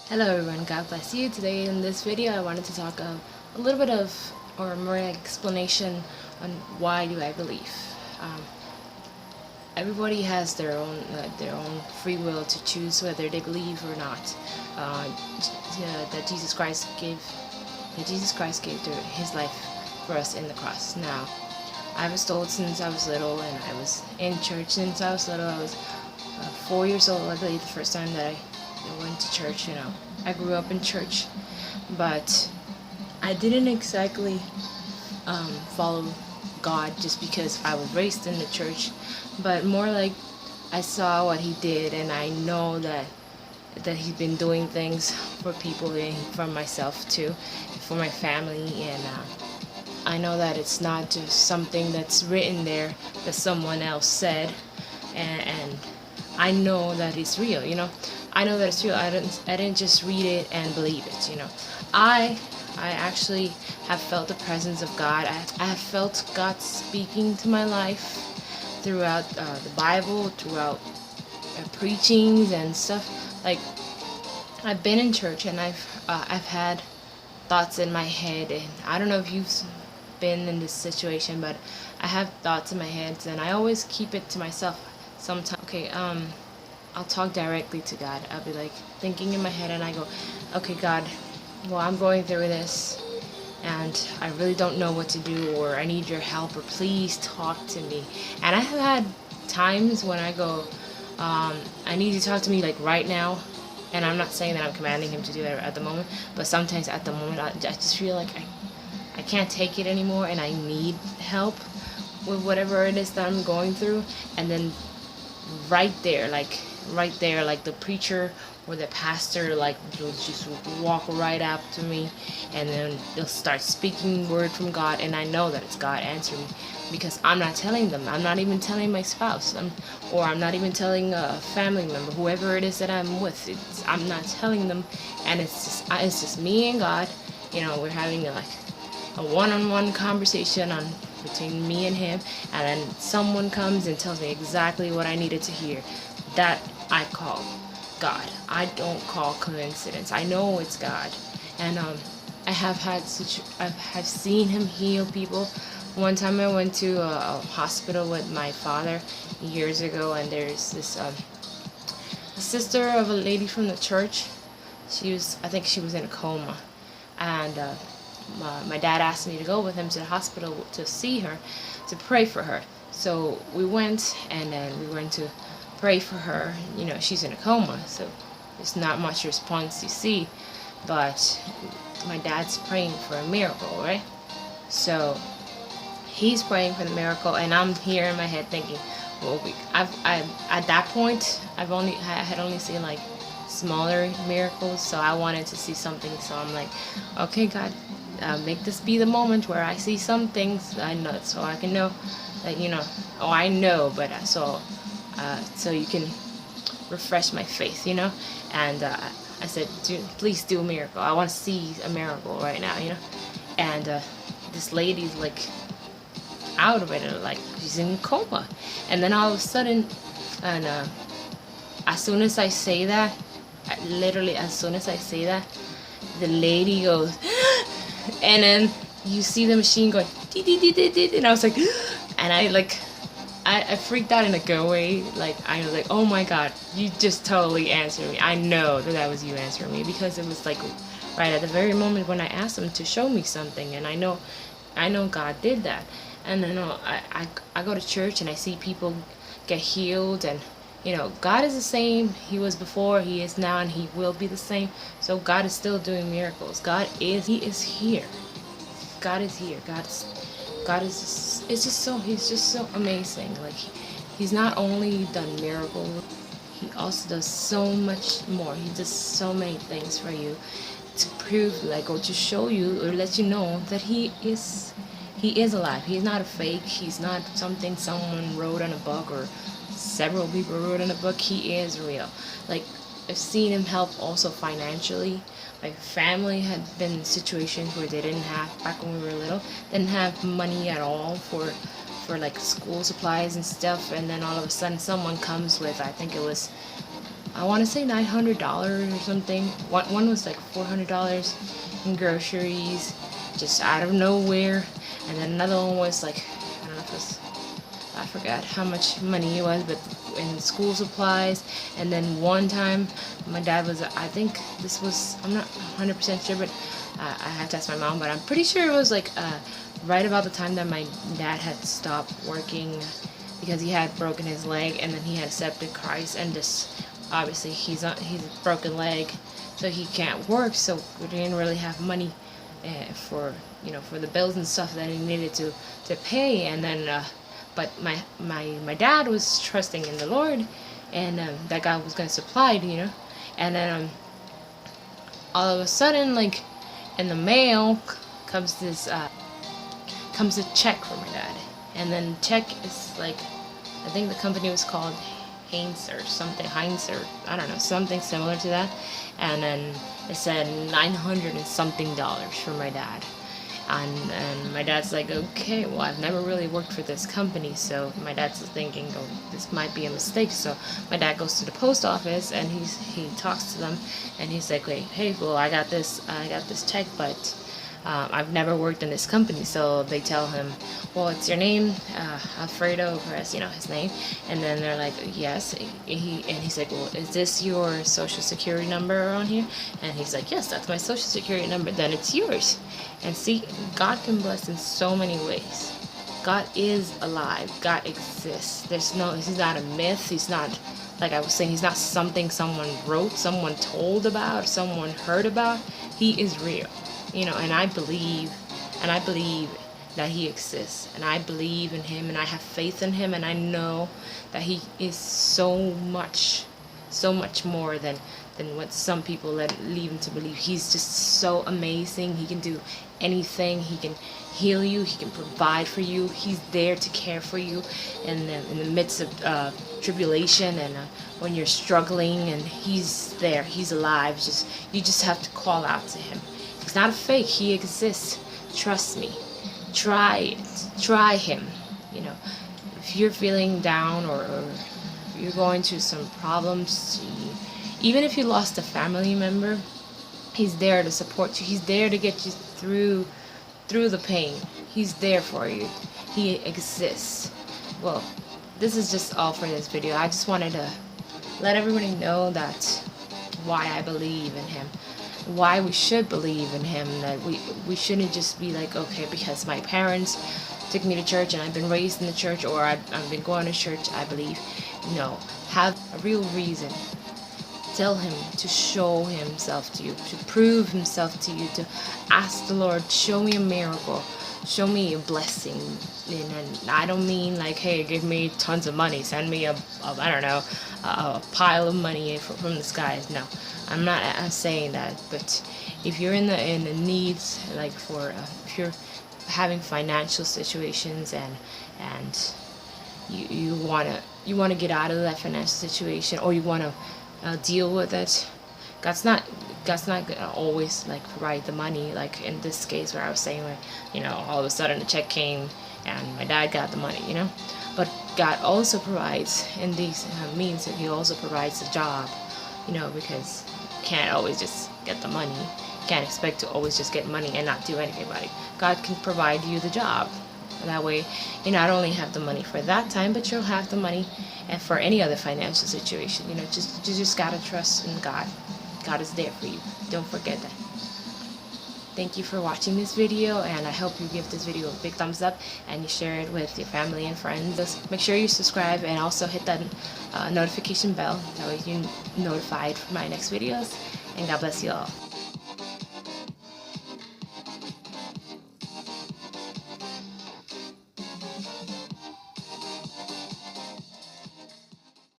Hello everyone, God bless you. Today in this video I wanted to talk a little bit of, or more explanation on why do I believe. Um, Everybody has their own free will to choose whether they believe or not. That Jesus Christ gave His life for us in the cross. Now, I was told since I was little, and I was in church since I was little. I was 4 years old, I believe, the first time that I went to church. I grew up in church, but I didn't exactly follow God just because I was raised in the church, but more like I saw what He did, and I know that He's been doing things for people and for myself too, for my family, and I know that it's not just something that's written there that someone else said, and I know that it's real. I know that it's real. I didn't just read it and believe it. I actually have felt the presence of God. I have felt God speaking to my life throughout the Bible, throughout preachings and stuff. Like, I've been in church and I've had thoughts in my head, and I don't know if you've been in this situation, but I have thoughts in my head, and I always keep it to myself sometimes. Okay, I'll talk directly to God. I'll be like thinking in my head, and I go, okay, God, well, I'm going through this and I really don't know what to do, or I need your help, or please talk to me. And I have had times when I go, I need you to talk to me like right now. And I'm not saying that I'm commanding Him to do that at the moment, but sometimes at the moment I just feel like I can't take it anymore, and I need help with whatever it is that I'm going through. And then right there, like the preacher or the pastor, like, will just walk right up to me, and then they'll start speaking word from God, and I know that it's God answering me, because I'm not telling them. I'm not even telling my spouse, or I'm not even telling a family member, whoever it is that I'm with. I'm not telling them, and it's just me and God. We're having like a one-on-one conversation between me and Him, and then someone comes and tells me exactly what I needed to hear. That I call God. I don't call coincidence. I know it's God, and I have seen Him heal people. One time I went to a hospital with my father years ago, and there's this sister of a lady from the church. I think she was in a coma, and my dad asked me to go with him to the hospital to see her, to pray for her. So we went, and then we went to pray for her. She's in a coma, so there's not much response you see, but my dad's praying for a miracle, right? So he's praying for the miracle, and I'm here in my head thinking, well, at that point I had only seen like smaller miracles, so I wanted to see something. So I'm like, okay, God, make this be the moment where I see some things I know, so I can know that I know, but so you can refresh my faith, and I said, please do a miracle. I want to see a miracle right now, and this lady's like out of it, like she's in coma, and then all of a sudden, and as soon as I say that, the lady goes, and then you see the machine going, and I was like, and I freaked out in a good way. Like, I was like, oh my God, you just totally answered me. I know that was you answering me, because it was like right at the very moment when I asked Him to show me something, and I know God did that. And then I go to church and I see people get healed, and God is the same. He was before, He is now, and He will be the same. So God is still doing miracles. He is here. God is here. He's just so amazing. Like, He's not only done miracles, He also does so much more. He does so many things for you to prove, like, or to show you, or let you know that He is alive. He's not a fake. He's not something someone wrote in a book, or several people wrote in a book. He is real. Like, I've seen Him help also financially. My family had been in situations where they didn't have, back when we were little, didn't have money at all for like school supplies and stuff, and then all of a sudden someone comes with, I think it was I want to say $900 or something. One was like $400 in groceries, just out of nowhere. And then another one was like, I don't know if it was, I forgot how much money it was, but in school supplies. And then one time my dad was, I think this was, I'm not 100% sure, but I have to ask my mom, but I'm pretty sure it was like right about the time that my dad had stopped working because he had broken his leg, and then he had septic Christ, and just obviously he's a broken leg, so he can't work, so we didn't really have money for for the bills and stuff that he needed to pay. And then but my dad was trusting in the Lord, and that God was going to supply, and then all of a sudden, like, in the mail comes this comes a check for my dad. And then check is like, I think the company was called Heinz or something, or I don't know, something similar to that. And then it said $900 and something for my dad. And my dad's like, okay, well, I've never really worked for this company, so my dad's thinking, oh, this might be a mistake. So my dad goes to the post office, and he talks to them, and he's like, wait, hey, well, I got this check, but I've never worked in this company. So they tell him, well, it's your name, Alfredo Perez, his name. And then they're like, yes. He's like, well, is this your social security number on here? And he's like, yes, that's my social security number. Then it's yours. And see, God can bless in so many ways. God is alive. God exists. He's not a myth. He's not, like I was saying, he's not something someone wrote, someone told about, someone heard about. He is real. And I believe that he exists, and I believe in him, and I have faith in him, and I know that he is so much more than what some people lead him to believe. He's just so amazing. He can do anything. He can heal you. He can provide for you. He's there to care for you in the midst of tribulation, and when you're struggling, and he's there. He's alive. You just have to call out to him. He's not a fake. He exists. Trust me. Try it. Try him. If you're feeling down, or you're going through some problems, even if you lost a family member, he's there to support you. He's there to get you through the pain. He's there for you. He exists. Well, this is just all for this video. I just wanted to let everybody know that why I believe in him, why we should believe in him, that we shouldn't just be like, okay, because my parents took me to church and I've been raised in the church, or I've been going to church, I believe. No, have a real reason. Tell him to show himself to you, to prove himself to you, to ask the Lord, show me a miracle, show me a blessing. And I don't mean like, hey, give me tons of money, send me a pile of money from the skies. No, I'm not saying that. But if you're in the needs, like if you're having financial situations, and you wanna get out of that financial situation, or you wanna deal with it, God's not gonna always like provide the money, like in this case where I was saying, where all of a sudden a check came and my dad got the money, but God also provides in these means, that he also provides a job, because you can't always just get the money. You can't expect to always just get money and not do anything about it. God can provide you the job. That way you not only have the money for that time, but you'll have the money and for any other financial situation. You just gotta trust in God. God is there for you. Don't forget that. Thank you for watching this video, and I hope you give this video a big thumbs up and you share it with your family and friends. Just make sure you subscribe and also hit that notification bell. That way you're notified for my next videos. And God bless you all.